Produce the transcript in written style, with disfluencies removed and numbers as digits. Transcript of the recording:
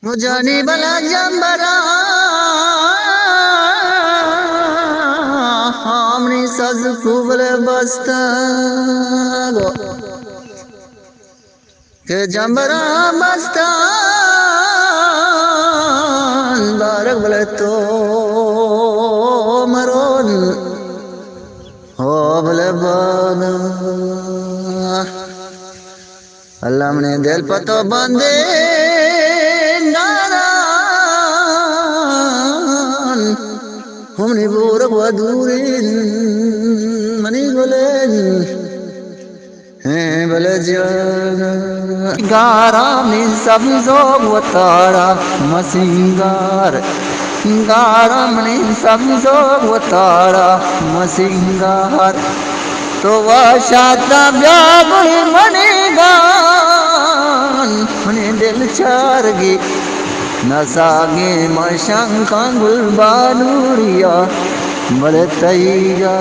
मुजानी बला जंबरा हमनी सज कुबले बस्ता गो के जंबरा बस्ता बारक बले तो मरोन हो बले बना अल्लाह ने दिल पतो बंदे हमने बोरक वदूरिन मनी गोलेन हैं बले जाना गारा में सब्जो वतारा मसिंगार गारा में सब्जो वतारा मसिंगार तो वाशाता ब्यागुल मनेगान मने दिल चारगी नसागे मशंका गुलबानुरिया बल तैगा।